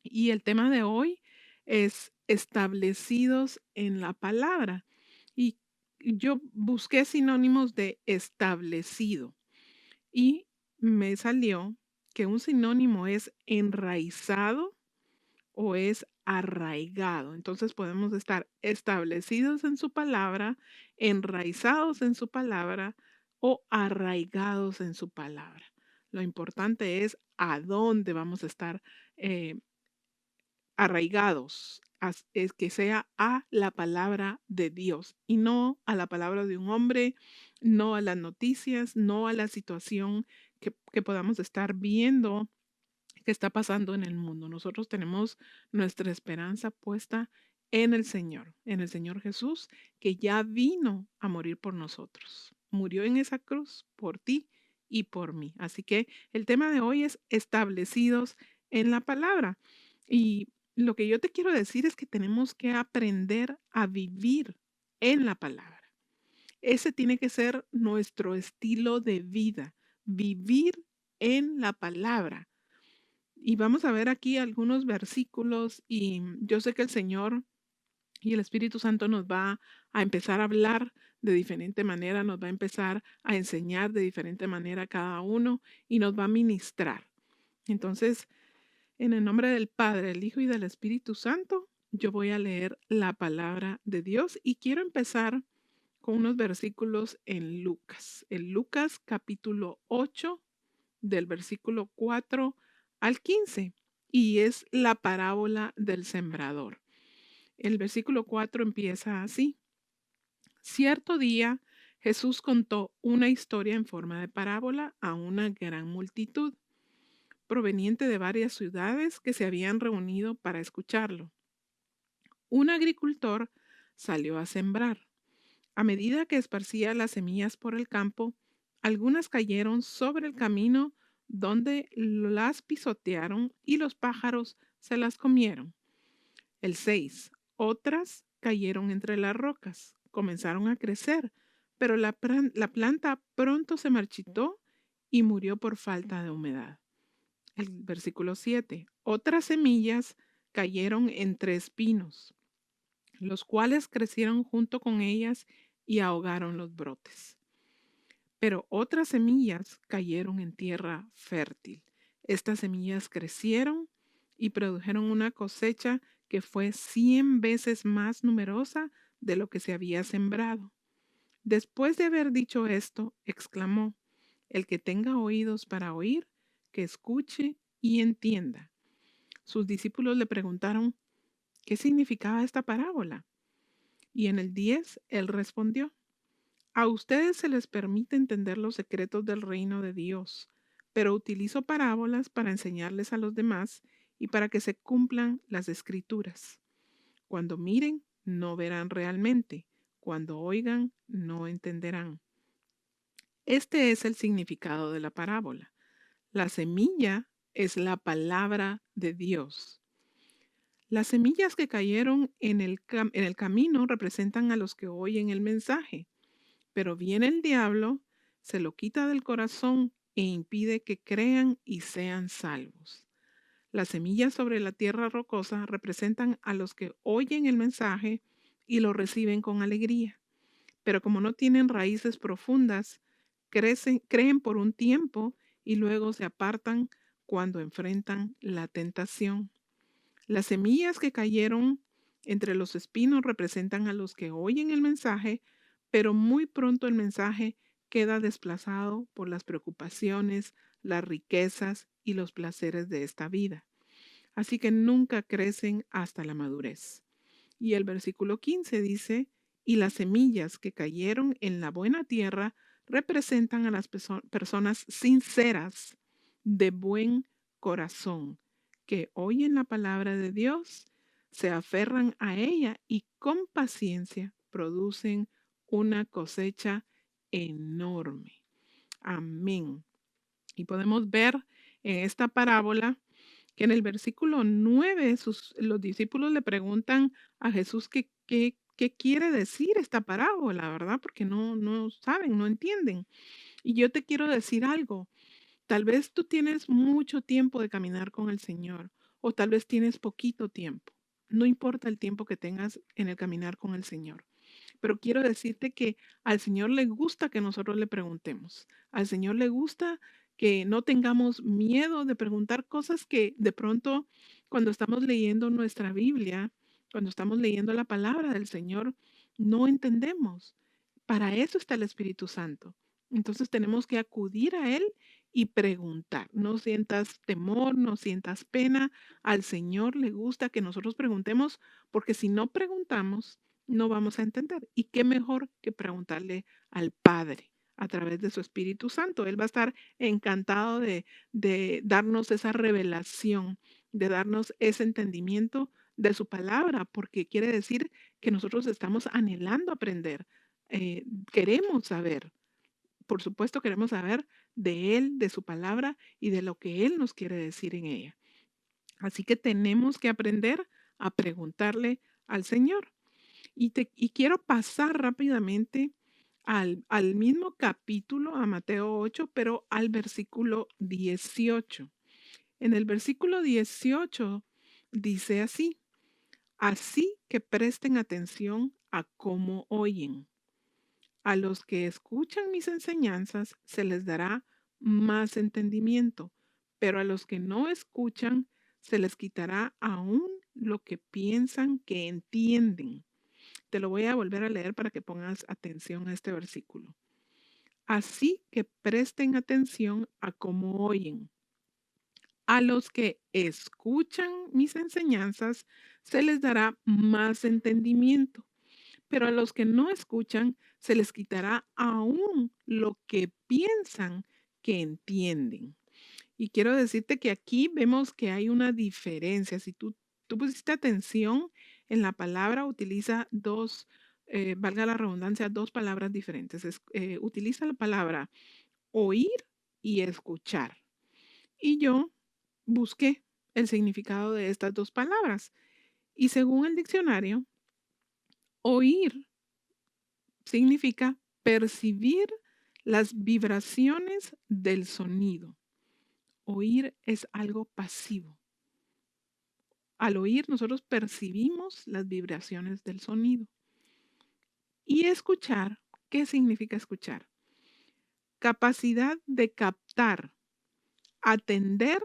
Y el tema de hoy es establecidos en la palabra. Y yo busqué sinónimos de establecido y me salió que un sinónimo es enraizado o es arraigado. Entonces podemos estar establecidos en su palabra, enraizados en su palabra o arraigados en su palabra. Lo importante es a dónde vamos a estar eh, arraigados, es que sea a la palabra de Dios y no a la palabra de un hombre, no a las noticias, no a la situación que podamos estar viendo que está pasando en el mundo. Nosotros tenemos nuestra esperanza puesta en el Señor Jesús, que ya vino a morir por nosotros. Murió en esa cruz por ti y por mí. Así que el tema de hoy es establecidos en la palabra. Y lo que yo te quiero decir es que tenemos que aprender a vivir en la palabra. Ese tiene que ser nuestro estilo de vida, vivir en la palabra. Y vamos a ver aquí algunos versículos y yo sé que el Señor y el Espíritu Santo nos va a empezar a hablar de diferente manera, nos va a empezar a enseñar de diferente manera a cada uno y nos va a ministrar. Entonces, en el nombre del Padre, el Hijo y del Espíritu Santo, yo voy a leer la palabra de Dios y quiero empezar con unos versículos en Lucas. En Lucas capítulo 8 del versículo 4 al 15 y es la parábola del sembrador. El versículo 4 empieza así. Cierto día Jesús contó una historia en forma de parábola a una gran multitud, proveniente de varias ciudades que se habían reunido para escucharlo. Un agricultor salió a sembrar. A medida que esparcía las semillas por el campo, algunas cayeron sobre el camino donde las pisotearon y los pájaros se las comieron. El 6. Otras cayeron entre las rocas, comenzaron a crecer, pero la planta pronto se marchitó y murió por falta de humedad. El versículo 7. Otras semillas cayeron entre espinos, los cuales crecieron junto con ellas y ahogaron los brotes. Pero otras semillas cayeron en tierra fértil. Estas semillas crecieron y produjeron una cosecha que fue 100 veces más numerosa de lo que se había sembrado. Después de haber dicho esto, exclamó, el que tenga oídos para oír, que escuche y entienda. Sus discípulos le preguntaron, ¿qué significaba esta parábola? Y en el 10 él respondió, a ustedes se les permite entender los secretos del reino de Dios, pero utilizo parábolas para enseñarles a los demás y para que se cumplan las escrituras. Cuando miren, no verán realmente. Cuando oigan, no entenderán. Este es el significado de la parábola. La semilla es la palabra de Dios. Las semillas que cayeron en el camino representan a los que oyen el mensaje. Pero viene el diablo, se lo quita del corazón e impide que crean y sean salvos. Las semillas sobre la tierra rocosa representan a los que oyen el mensaje y lo reciben con alegría. Pero como no tienen raíces profundas, creen por un tiempo y luego se apartan cuando enfrentan la tentación. Las semillas que cayeron entre los espinos representan a los que oyen el mensaje, pero muy pronto el mensaje queda desplazado por las preocupaciones, las riquezas y los placeres de esta vida. Así que nunca crecen hasta la madurez. Y el versículo 15 dice, y las semillas que cayeron en la buena tierra representan a las personas sinceras, de buen corazón, que oyen la palabra de Dios, se aferran a ella y con paciencia producen una cosecha enorme. Amén. Y podemos ver en esta parábola que en el versículo 9 los discípulos le preguntan a Jesús qué quiere decir esta parábola, ¿verdad? Porque no saben, no entienden. Y yo te quiero decir algo. Tal vez tú tienes mucho tiempo de caminar con el Señor o tal vez tienes poquito tiempo. No importa el tiempo que tengas en el caminar con el Señor. Pero quiero decirte que al Señor le gusta que nosotros le preguntemos. Al Señor le gusta que no tengamos miedo de preguntar cosas que de pronto cuando estamos leyendo nuestra Biblia, cuando estamos leyendo la palabra del Señor, no entendemos. Para eso está el Espíritu Santo. Entonces tenemos que acudir a Él y preguntar. No sientas temor, no sientas pena. Al Señor le gusta que nosotros preguntemos, porque si no preguntamos, no vamos a entender. Y qué mejor que preguntarle al Padre a través de su Espíritu Santo. Él va a estar encantado de darnos esa revelación, de darnos ese entendimiento de su palabra, porque quiere decir que nosotros estamos anhelando aprender, queremos saber, por supuesto queremos saber de Él, de su palabra y de lo que Él nos quiere decir en ella. Así que tenemos que aprender a preguntarle al Señor. Y quiero pasar rápidamente al mismo capítulo, a Mateo 8, pero al versículo 18. En el versículo 18 dice así: así que presten atención a cómo oyen. A los que escuchan mis enseñanzas se les dará más entendimiento, pero a los que no escuchan se les quitará aún lo que piensan que entienden. Te lo voy a volver a leer para que pongas atención a este versículo. Así que presten atención a cómo oyen. A los que escuchan mis enseñanzas se les dará más entendimiento, pero a los que no escuchan se les quitará aún lo que piensan que entienden. Y quiero decirte que aquí vemos que hay una diferencia. Si tú pusiste atención en la palabra, utiliza dos, valga la redundancia, dos palabras diferentes. Utiliza la palabra oír y escuchar. Y yo busqué el significado de estas dos palabras. Y según el diccionario, oír significa percibir las vibraciones del sonido. Oír es algo pasivo. Al oír, nosotros percibimos las vibraciones del sonido. Y escuchar, ¿qué significa escuchar? Capacidad de captar, atender,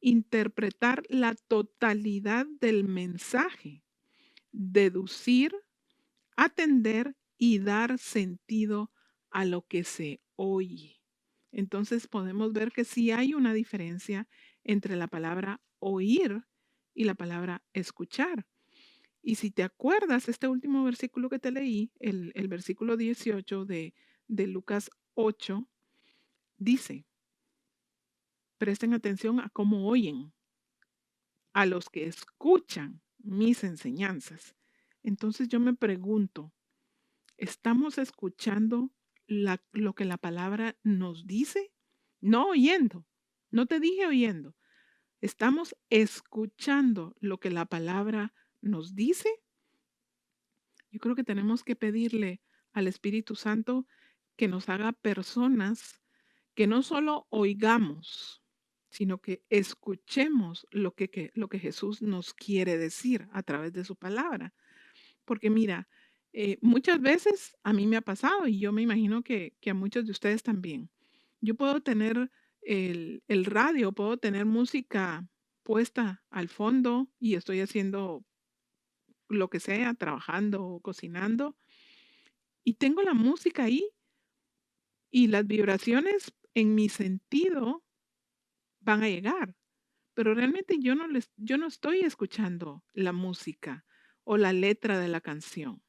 interpretar la totalidad del mensaje, deducir, atender y dar sentido a lo que se oye. Entonces podemos ver que sí hay una diferencia entre la palabra oír y la palabra escuchar. Y si te acuerdas, este último versículo que te leí, el versículo 18 de Lucas 8, dice, presten atención a cómo oyen, a los que escuchan mis enseñanzas. Entonces yo me pregunto, ¿estamos escuchando lo que la palabra nos dice? No oyendo, no te dije oyendo. ¿Estamos escuchando lo que la palabra nos dice? Yo creo que tenemos que pedirle al Espíritu Santo que nos haga personas que no solo oigamos, sino que escuchemos lo que Jesús nos quiere decir a través de su palabra. Porque mira, muchas veces a mí me ha pasado y yo me imagino que a muchos de ustedes también. Yo puedo tener el radio, puedo tener música puesta al fondo y estoy haciendo lo que sea, trabajando o cocinando, y tengo la música ahí y las vibraciones en mi sentido van a llegar, pero realmente yo no estoy escuchando la música o la letra de la canción.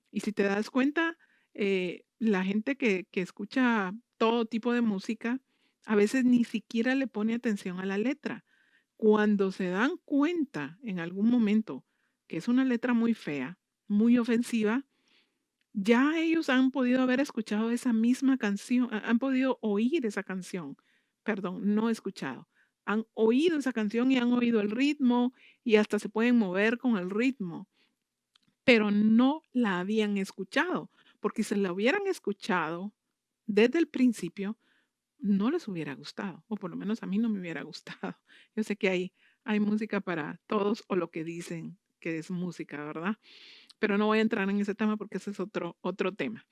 Y si te das cuenta, la gente que escucha todo tipo de música, a veces ni siquiera le pone atención a la letra. Cuando se dan cuenta en algún momento que es una letra muy fea, muy ofensiva, ya ellos han podido haber escuchado esa misma canción, han podido oír esa canción, perdón, no escuchado. Han oído esa canción y han oído el ritmo y hasta se pueden mover con el ritmo, pero no la habían escuchado, porque si la hubieran escuchado desde el principio, no les hubiera gustado, o por lo menos a mí no me hubiera gustado. Yo sé que hay Hay música para todos o lo que dicen que es música, ¿verdad? Pero no voy a entrar en ese tema porque ese es otro tema.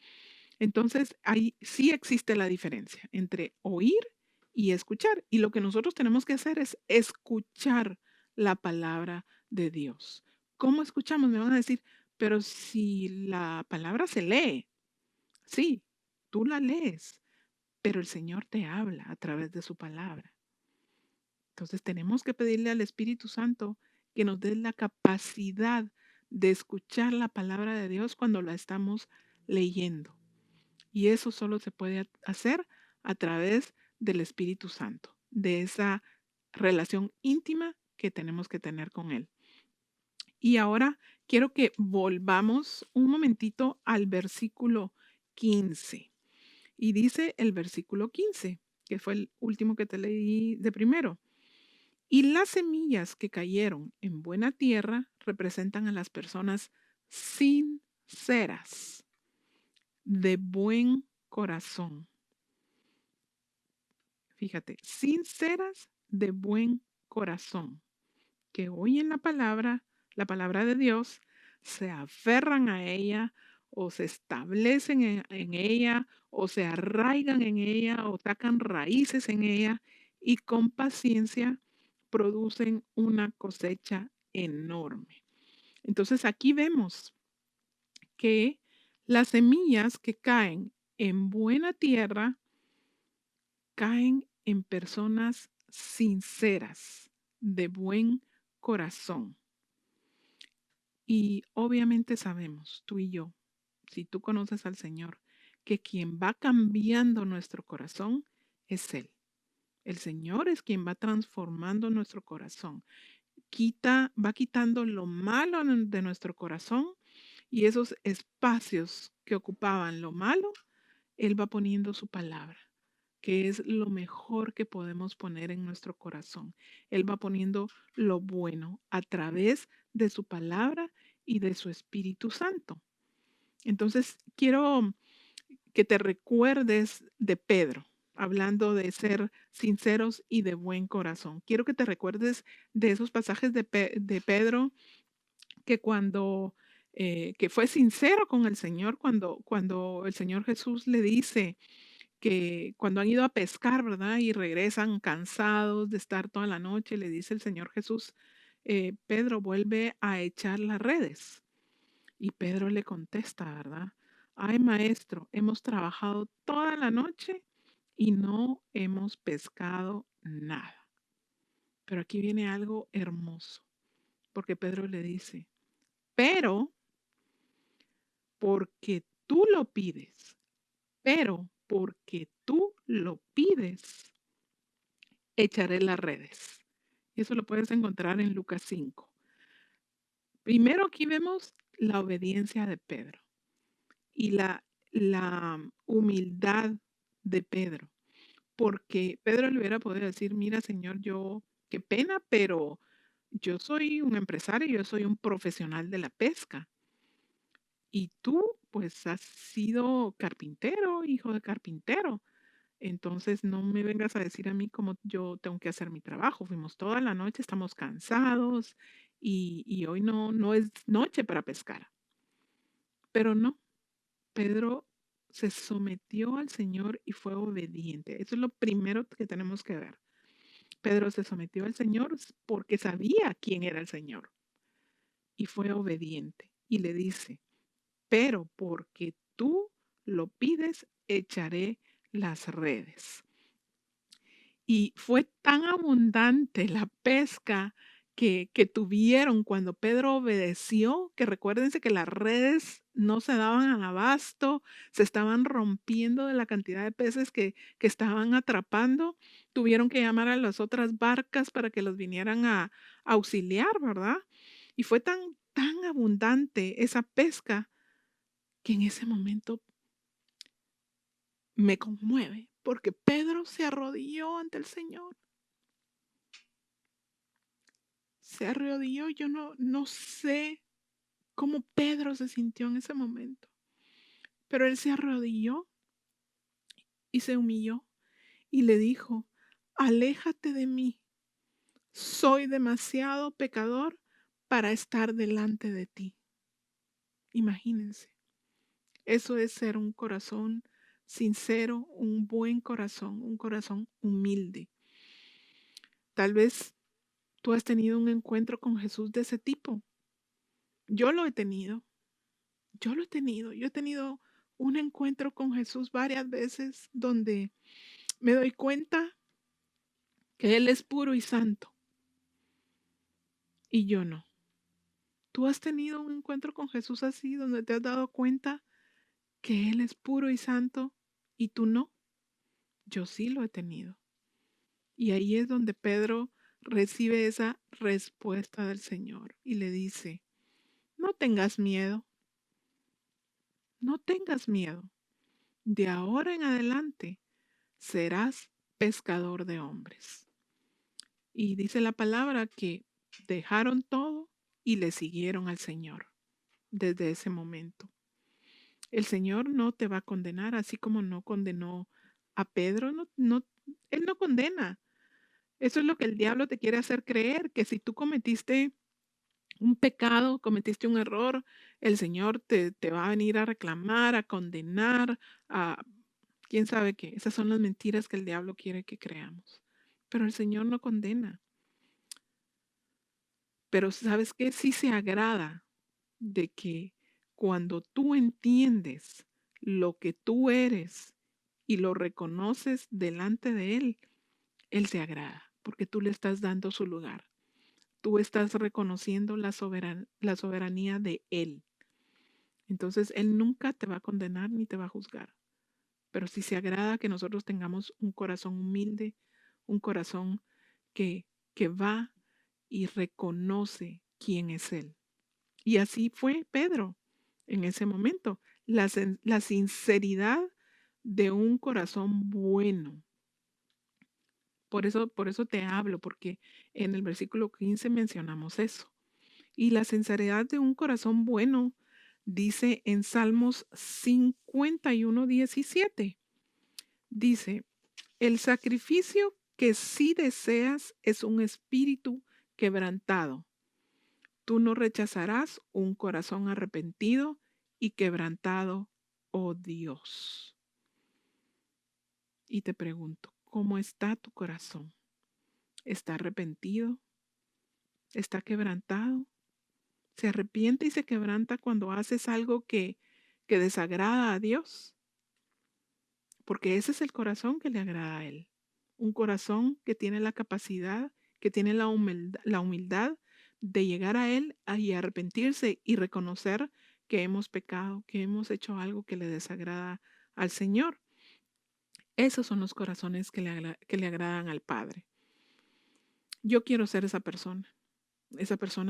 Entonces, ahí sí existe la diferencia entre oír y escuchar. Y lo que nosotros tenemos que hacer es escuchar la palabra de Dios. ¿Cómo escuchamos? Me van a decir, pero si la palabra se lee, sí, tú la lees, pero el Señor te habla a través de su palabra. Entonces tenemos que pedirle al Espíritu Santo que nos dé la capacidad de escuchar la palabra de Dios cuando la estamos leyendo. Y eso solo se puede hacer a través del Espíritu Santo, de esa relación íntima que tenemos que tener con Él. Y ahora quiero que volvamos un momentito al versículo 15. Y dice el versículo 15, que fue el último que te leí de primero. Y las semillas que cayeron en buena tierra representan a las personas sinceras, de buen corazón. Fíjate, sinceras de buen corazón, que oyen la palabra de Dios, se aferran a ella o se establecen en ella o se arraigan en ella o sacan raíces en ella y con paciencia producen una cosecha enorme. Entonces aquí vemos que las semillas que caen en buena tierra caen en personas sinceras, de buen corazón. Y obviamente sabemos, tú y yo, si tú conoces al Señor, que quien va cambiando nuestro corazón es Él. El Señor es quien va transformando nuestro corazón. Va quitando lo malo de nuestro corazón y esos espacios que ocupaban lo malo, Él va poniendo su palabra, que es lo mejor que podemos poner en nuestro corazón. Él va poniendo lo bueno a través de su palabra y de su Espíritu Santo. Entonces, quiero que te recuerdes de Pedro, hablando de ser sinceros y de buen corazón. Quiero que te recuerdes de esos pasajes de Pedro que cuando que fue sincero con el Señor, cuando el Señor Jesús le dice, que cuando han ido a pescar, ¿verdad? Y regresan cansados de estar toda la noche, le dice el Señor Jesús, Pedro, vuelve a echar las redes. Y Pedro le contesta, ¿verdad? Ay, maestro, hemos trabajado toda la noche y no hemos pescado nada. Pero aquí viene algo hermoso, porque Pedro le dice, pero porque tú lo pides, pero porque tú lo pides, echaré las redes. Y eso lo puedes encontrar en Lucas 5. Primero aquí vemos la obediencia de Pedro y la humildad de Pedro, porque Pedro le hubiera podido decir, mira Señor, yo, qué pena, pero yo soy un empresario, yo soy un profesional de la pesca y tú pues has sido carpintero, hijo de carpintero. Entonces, no me vengas a decir a mí cómo yo tengo que hacer mi trabajo. Fuimos toda la noche, estamos cansados y hoy no es noche para pescar. Pero no, Pedro se sometió al Señor y fue obediente. Eso es lo primero que tenemos que ver. Pedro se sometió al Señor porque sabía quién era el Señor y fue obediente. Y le dice, pero porque tú lo pides, echaré las redes. Y fue tan abundante la pesca que tuvieron cuando Pedro obedeció, que recuérdense que las redes no se daban abasto, se estaban rompiendo de la cantidad de peces que estaban atrapando. Tuvieron que llamar a las otras barcas para que los vinieran a auxiliar, ¿verdad? Y fue tan abundante esa pesca que en ese momento me conmueve, porque Pedro se arrodilló ante el Señor. Se arrodilló, yo no sé cómo Pedro se sintió en ese momento, pero él se arrodilló y se humilló y le dijo, aléjate de mí, soy demasiado pecador para estar delante de ti. Imagínense, eso es ser un corazón sincero, un buen corazón, un corazón humilde. Tal vez tú has tenido un encuentro con Jesús de ese tipo. Yo lo he tenido, yo he tenido un encuentro con Jesús varias veces donde me doy cuenta que Él es puro y santo y yo no. ¿Tú has tenido un encuentro con Jesús así donde te has dado cuenta que Él es puro y santo y tú no? Yo sí lo he tenido. Y ahí es donde Pedro recibe esa respuesta del Señor y le dice, no tengas miedo, no tengas miedo. De ahora en adelante serás pescador de hombres. Y dice la palabra que dejaron todo y le siguieron al Señor desde ese momento. El Señor no te va a condenar, así como no condenó a Pedro, Él no condena. Eso es lo que el diablo te quiere hacer creer, que si tú cometiste un pecado, cometiste un error, el Señor te va a venir a reclamar, a condenar, a quién sabe qué. Esas son las mentiras que el diablo quiere que creamos. Pero el Señor no condena. Pero ¿sabes qué? Sí se agrada de que cuando tú entiendes lo que tú eres y lo reconoces delante de Él, Él se agrada, porque tú le estás dando su lugar. Tú estás reconociendo la soberanía de Él. Entonces, Él nunca te va a condenar ni te va a juzgar. Pero sí se agrada que nosotros tengamos un corazón humilde, un corazón que, que va y reconoce quién es Él. Y así fue Pedro en ese momento. La sinceridad de un corazón bueno. Por eso te hablo, porque en el versículo 15 mencionamos eso. Y la sinceridad de un corazón bueno dice en Salmos 51:17. Dice, el sacrificio que sí deseas es un espíritu quebrantado. Tú no rechazarás un corazón arrepentido y quebrantado, oh Dios. Y te pregunto, ¿cómo está tu corazón? ¿Está arrepentido? ¿Está quebrantado? ¿Se arrepiente y se quebranta cuando haces algo que desagrada a Dios? Porque ese es el corazón que le agrada a Él. Un corazón que tiene la capacidad, que tiene la humildad de llegar a Él y arrepentirse y reconocer que hemos pecado, que hemos hecho algo que le desagrada al Señor. Esos son los corazones que le agradan al Padre. Yo quiero ser esa persona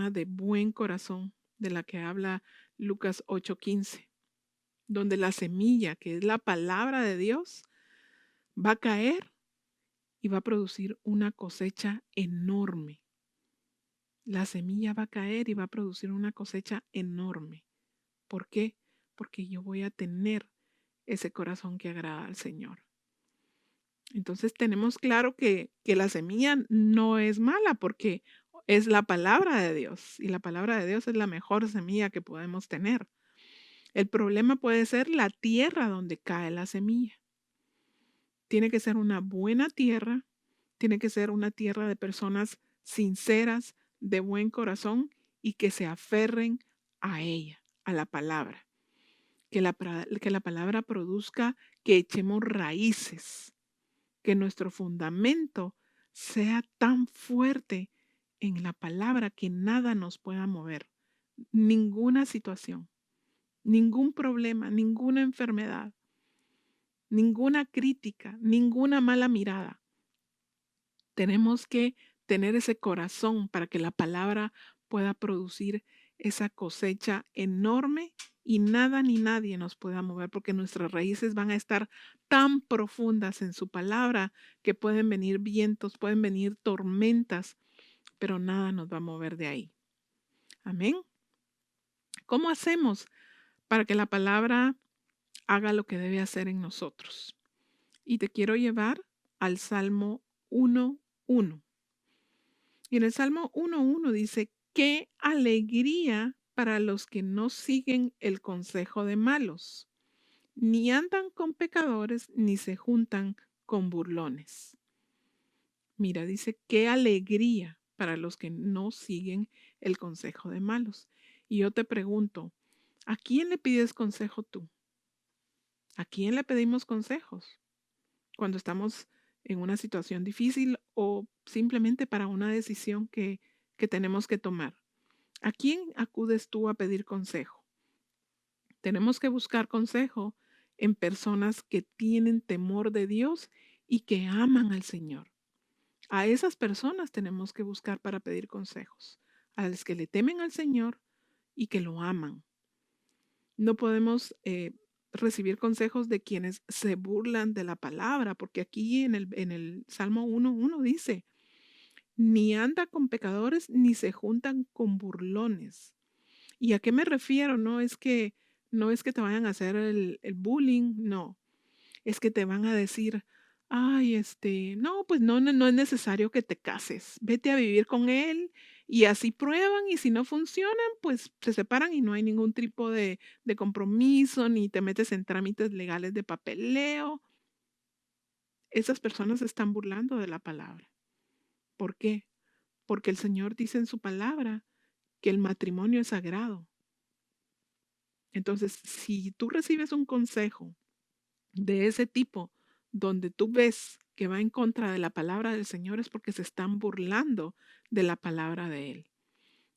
de buen corazón de la que habla Lucas 8:15, donde la semilla, que es la palabra de Dios, va a caer y va a producir una cosecha enorme. La semilla va a caer y va a producir una cosecha enorme. ¿Por qué? Porque yo voy a tener ese corazón que agrada al Señor. Entonces tenemos claro que la semilla no es mala porque es la palabra de Dios y la palabra de Dios es la mejor semilla que podemos tener. El problema puede ser la tierra donde cae la semilla. Tiene que ser una buena tierra, tiene que ser una tierra de personas sinceras, de buen corazón y que se aferren a ella, a la palabra. Que la palabra produzca que echemos raíces, que nuestro fundamento sea tan fuerte en la palabra que nada nos pueda mover. Ninguna situación, ningún problema, ninguna enfermedad, ninguna crítica, ninguna mala mirada. Tenemos que tener ese corazón para que la palabra pueda producir esa cosecha enorme y nada ni nadie nos pueda mover porque nuestras raíces van a estar tan profundas en su palabra que pueden venir vientos, pueden venir tormentas, pero nada nos va a mover de ahí. Amén. ¿Cómo hacemos para que la palabra haga lo que debe hacer en nosotros? Y te quiero llevar al Salmo 1:1. Y en el Salmo 1:1 dice, qué alegría para los que no siguen el consejo de malos, ni andan con pecadores, ni se juntan con burlones. Mira, dice, qué alegría para los que no siguen el consejo de malos. Y yo te pregunto, ¿a quién le pides consejo tú? ¿A quién le pedimos consejos cuando estamos en una situación difícil o simplemente para una decisión que tenemos que tomar? ¿A quién acudes tú a pedir consejo? Tenemos que buscar consejo en personas que tienen temor de Dios y que aman al Señor. A esas personas tenemos que buscar para pedir consejos, a las que le temen al Señor y que lo aman. No podemos recibir consejos de quienes se burlan de la palabra, porque aquí en el Salmo 1:1 dice, ni anda con pecadores ni se juntan con burlones. ¿Y a qué me refiero? No es que te vayan a hacer el bullying, no. Es que te van a decir, ay, no, pues no es necesario que te cases. Vete a vivir con él y así prueban y si no funcionan, pues se separan y no hay ningún tipo de compromiso ni te metes en trámites legales de papeleo. Esas personas se están burlando de la palabra. ¿Por qué? Porque el Señor dice en su palabra que el matrimonio es sagrado. Entonces, si tú recibes un consejo de ese tipo, donde tú ves que va en contra de la palabra del Señor, es porque se están burlando de la palabra de Él.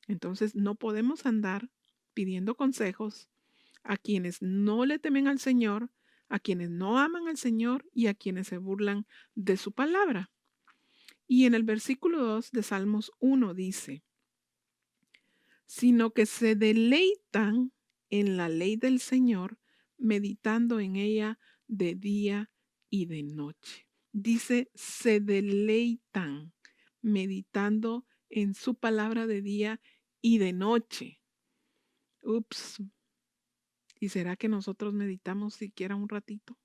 Entonces, no podemos andar pidiendo consejos a quienes no le temen al Señor, a quienes no aman al Señor y a quienes se burlan de su palabra. Y en el versículo 2 de Salmos 1 dice, sino que se deleitan en la ley del Señor, meditando en ella de día y de noche. Dice, se deleitan meditando en su palabra de día y de noche. Ups, ¿y será que nosotros meditamos siquiera un ratito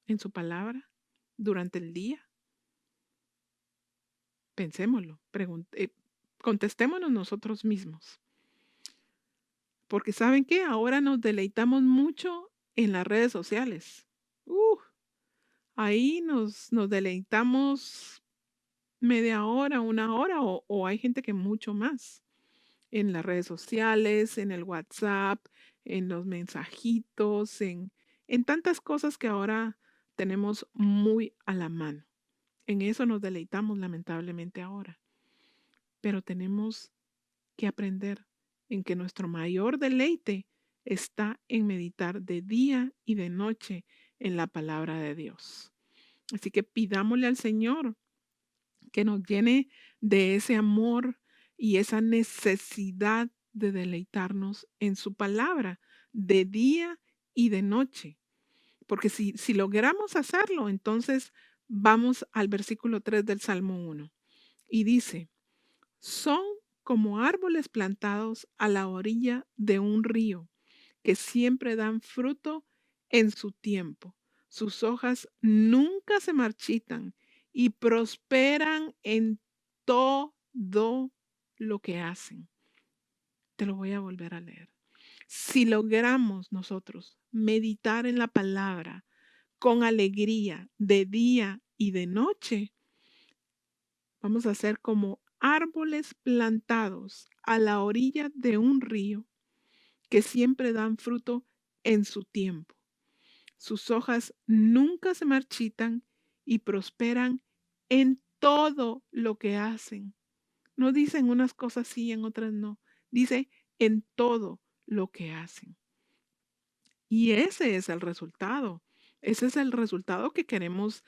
en su palabra durante el día? Pensémoslo, contestémonos nosotros mismos. Porque ¿saben qué? Ahora nos deleitamos mucho en las redes sociales. Ahí nos deleitamos media hora, una hora o hay gente que mucho más en las redes sociales, en el WhatsApp, en los mensajitos, en tantas cosas que ahora tenemos muy a la mano. En eso nos deleitamos lamentablemente ahora. Pero tenemos que aprender en que nuestro mayor deleite está en meditar de día y de noche en la palabra de Dios. Así que pidámosle al Señor que nos llene de ese amor y esa necesidad de deleitarnos en su palabra de día y de noche. Porque si logramos hacerlo, entonces vamos al versículo 3 del Salmo 1 y dice, son como árboles plantados a la orilla de un río, que siempre dan fruto en su tiempo. Sus hojas nunca se marchitan y prosperan en todo lo que hacen. Te lo voy a volver a leer. Si logramos nosotros meditar en la palabra con alegría de día y de noche, vamos a ser como árboles plantados a la orilla de un río que siempre dan fruto en su tiempo. Sus hojas nunca se marchitan y prosperan en todo lo que hacen. No dicen unas cosas sí y en otras no. Dice en todo lo que hacen. Y ese es el resultado. Ese es el resultado que queremos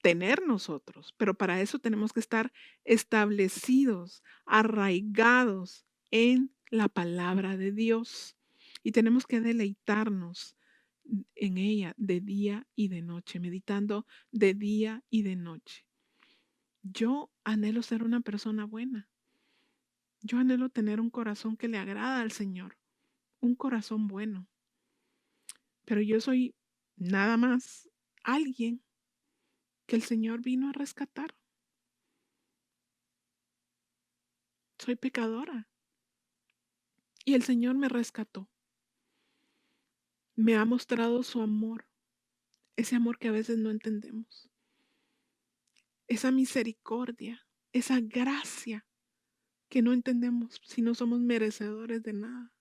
tener nosotros. Pero para eso tenemos que estar establecidos, arraigados en la palabra de Dios. Y tenemos que deleitarnos en ella de día y de noche, meditando de día y de noche. Yo anhelo ser una persona buena. Yo anhelo tener un corazón que le agrada al Señor, un corazón bueno. Pero yo soy nada más alguien que el Señor vino a rescatar. soy pecadora. Y el Señor me rescató, me ha mostrado su amor, ese amor que a veces no entendemos, esa misericordia, esa gracia que no entendemos si no somos merecedores de nada.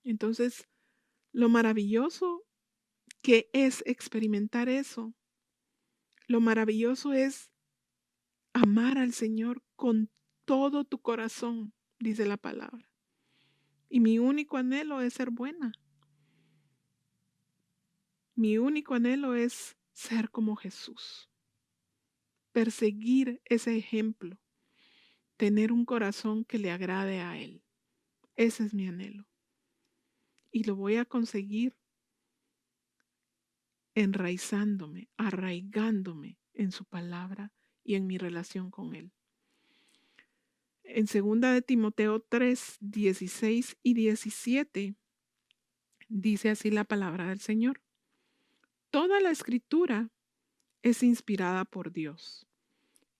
Entonces, lo maravilloso que es experimentar eso, lo maravilloso es amar al Señor con todo tu corazón, dice la palabra. Y mi único anhelo es ser buena. Mi único anhelo es ser como Jesús, perseguir ese ejemplo, tener un corazón que le agrade a Él. Ese es mi anhelo. Y lo voy a conseguir enraizándome, arraigándome en su palabra y en mi relación con Él. En 2 de Timoteo 3, 16 y 17 dice así la palabra del Señor. Toda la escritura es inspirada por Dios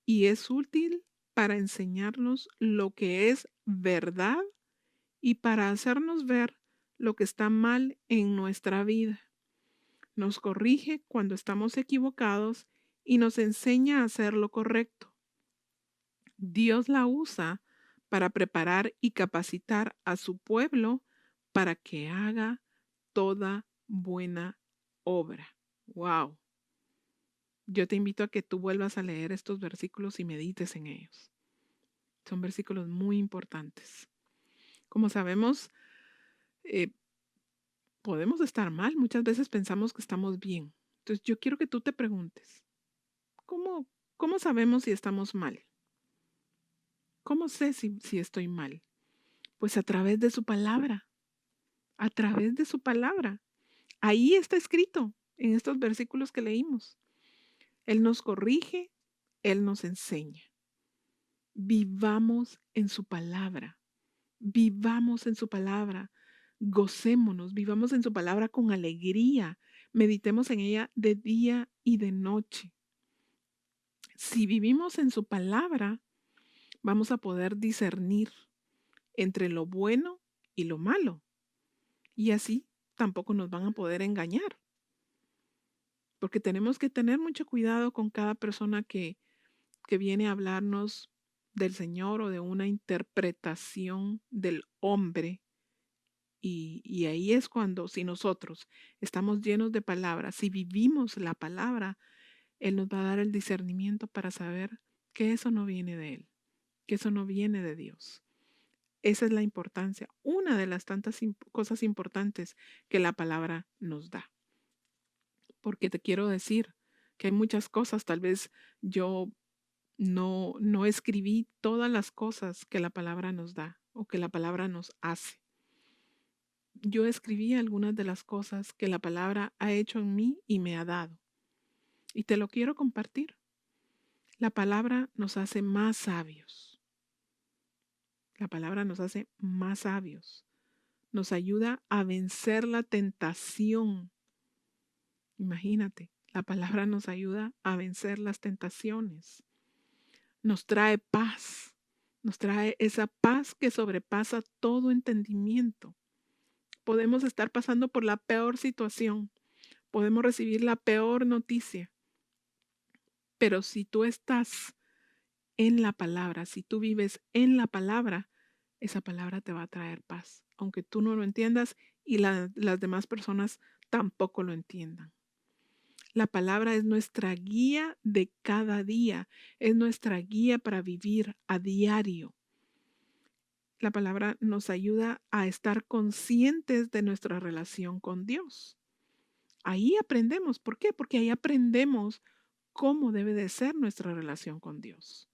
y es útil para enseñarnos lo que es verdad y para hacernos ver lo que está mal en nuestra vida. Nos corrige cuando estamos equivocados y nos enseña a hacer lo correcto. Dios la usa para preparar y capacitar a su pueblo para que haga toda buena obra. ¡Wow! Yo te invito a que tú vuelvas a leer estos versículos y medites en ellos. Son versículos muy importantes. Como sabemos, eh, podemos estar mal. Muchas veces pensamos que estamos bien. Entonces yo quiero que tú te preguntes, ¿cómo, cómo sabemos si estamos mal? ¿Cómo sé si estoy mal? Pues a través de su palabra, a través de su palabra. Ahí está escrito en estos versículos que leímos. Él nos corrige, Él nos enseña. Vivamos en su palabra. Vivamos en su palabra. Gocémonos, vivamos en su palabra con alegría. Meditemos en ella de día y de noche. Si vivimos en su palabra, vamos a poder discernir entre lo bueno y lo malo. Y así tampoco nos van a poder engañar. Porque tenemos que tener mucho cuidado con cada persona que viene a hablarnos del Señor o de una interpretación del hombre. Y ahí es cuando, si nosotros estamos llenos de palabras, si vivimos la palabra, Él nos va a dar el discernimiento para saber que eso no viene de Él, que eso no viene de Dios. Esa es la importancia, una de las tantas cosas importantes que la palabra nos da. Porque te quiero decir que hay muchas cosas, tal vez yo no escribí todas las cosas que la palabra nos da o que la palabra nos hace. Yo escribí algunas de las cosas que la palabra ha hecho en mí y me ha dado. Y te lo quiero compartir. La palabra nos hace más sabios. La palabra nos hace más sabios. Nos ayuda a vencer la tentación. Imagínate, la palabra nos ayuda a vencer las tentaciones. Nos trae paz. Nos trae esa paz que sobrepasa todo entendimiento. Podemos estar pasando por la peor situación. Podemos recibir la peor noticia. Pero si tú estás en la palabra, si tú vives en la palabra, esa palabra te va a traer paz, aunque tú no lo entiendas y las demás personas tampoco lo entiendan. La palabra es nuestra guía de cada día, es nuestra guía para vivir a diario. La palabra nos ayuda a estar conscientes de nuestra relación con Dios. Ahí aprendemos. ¿Por qué? Porque ahí aprendemos cómo debe de ser nuestra relación con Dios.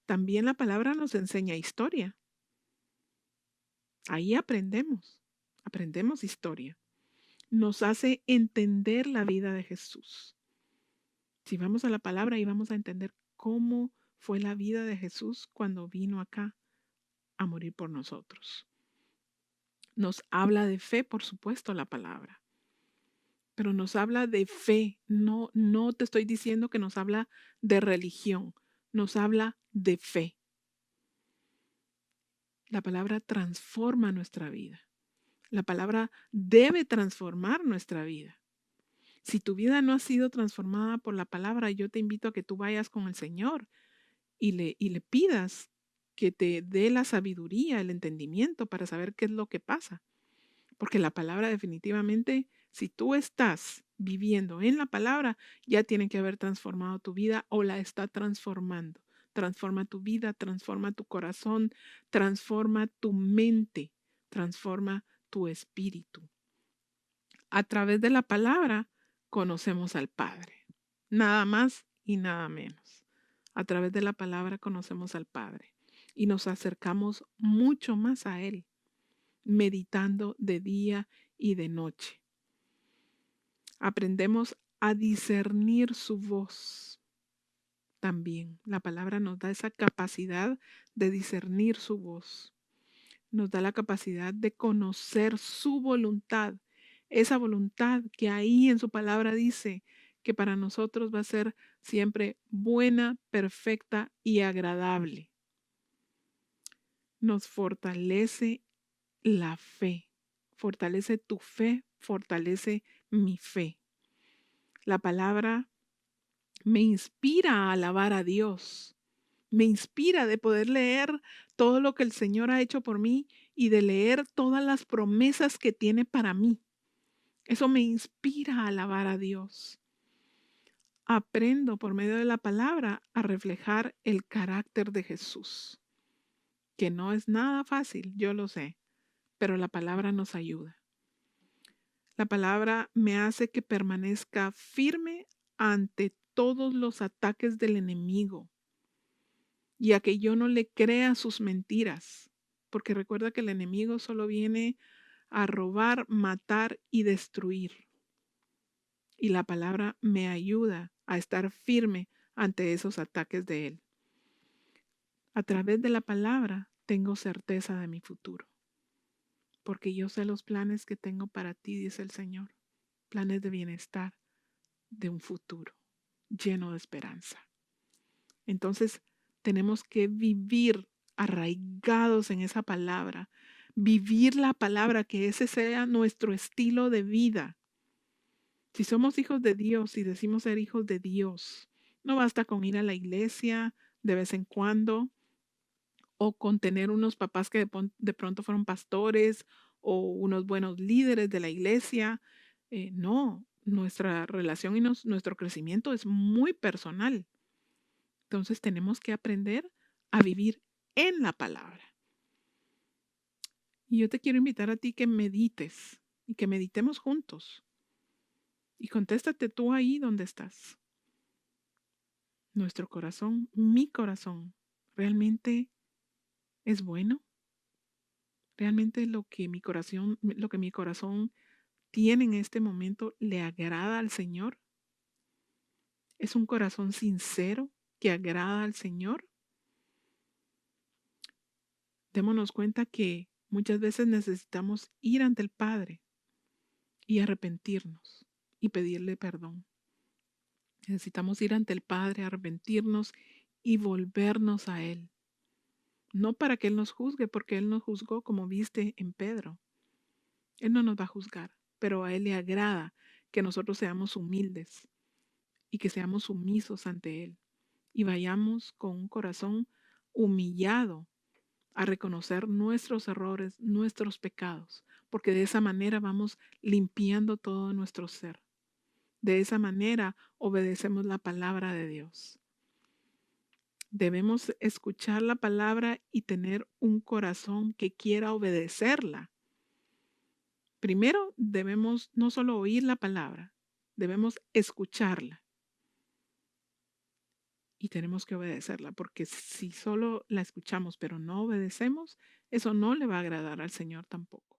También la palabra nos enseña historia. Ahí aprendemos historia. Nos hace entender la vida de Jesús. Si vamos a la palabra, ahí vamos a entender cómo fue la vida de Jesús cuando vino acá a morir por nosotros. Nos habla de fe, por supuesto, la palabra. Pero nos habla de fe. No te estoy diciendo que nos habla de religión. nos habla de fe. La palabra transforma nuestra vida. La palabra debe transformar nuestra vida. Si tu vida no ha sido transformada por la palabra, yo te invito a que tú vayas con el Señor y le pidas que te dé la sabiduría, el entendimiento para saber qué es lo que pasa. Porque la palabra definitivamente, si tú estás viviendo en la palabra, ya tiene que haber transformado tu vida o la está transformando. Transforma tu vida, transforma tu corazón, transforma tu mente, transforma tu espíritu. A través de la palabra conocemos al Padre. Nada más y nada menos. A través de la palabra conocemos al Padre y nos acercamos mucho más a Él, meditando de día y de noche. Aprendemos a discernir su voz también. La palabra nos da esa capacidad de discernir su voz. Nos da la capacidad de conocer su voluntad. Esa voluntad que ahí en su palabra dice que para nosotros va a ser siempre buena, perfecta y agradable. Nos fortalece la fe. Fortalece tu fe, fortalece mi fe. La palabra me inspira a alabar a Dios. Me inspira de poder leer todo lo que el Señor ha hecho por mí y de leer todas las promesas que tiene para mí. Eso me inspira a alabar a Dios. Aprendo por medio de la palabra a reflejar el carácter de Jesús, que no es nada fácil, yo lo sé, pero la palabra nos ayuda. La palabra me hace que permanezca firme ante todos los ataques del enemigo y a que yo no le crea sus mentiras, porque recuerda que el enemigo solo viene a robar, matar y destruir. Y la palabra me ayuda a estar firme ante esos ataques de él. A través de la palabra tengo certeza de mi futuro, porque yo sé los planes que tengo para ti, dice el Señor, planes de bienestar, de un futuro lleno de esperanza. Entonces, tenemos que vivir arraigados en esa palabra, vivir la palabra, que ese sea nuestro estilo de vida. Si somos hijos de Dios y decimos ser hijos de Dios, no basta con ir a la iglesia de vez en cuando o con tener unos papás que de pronto fueron pastores o unos buenos líderes de la iglesia. No, nuestra relación y nuestro crecimiento es muy personal. Entonces tenemos que aprender a vivir en la palabra. Y yo te quiero invitar a ti que medites y que meditemos juntos. Y contéstate tú ahí donde estás. Nuestro corazón, mi corazón, ¿realmente es bueno? ¿Realmente lo que mi corazón tiene en este momento le agrada al Señor? ¿Es un corazón sincero que agrada al Señor? Démonos cuenta que muchas veces necesitamos ir ante el Padre y arrepentirnos y pedirle perdón. Necesitamos ir ante el Padre, arrepentirnos y volvernos a Él. No para que Él nos juzgue, porque Él nos juzgó como viste en Pedro. Él no nos va a juzgar, pero a Él le agrada que nosotros seamos humildes y que seamos sumisos ante Él y vayamos con un corazón humillado a reconocer nuestros errores, nuestros pecados, porque de esa manera vamos limpiando todo nuestro ser. De esa manera obedecemos la palabra de Dios. Debemos escuchar la palabra y tener un corazón que quiera obedecerla. Primero debemos no solo oír la palabra, debemos escucharla y tenemos que obedecerla, porque si solo la escuchamos pero no obedecemos, eso no le va a agradar al Señor tampoco.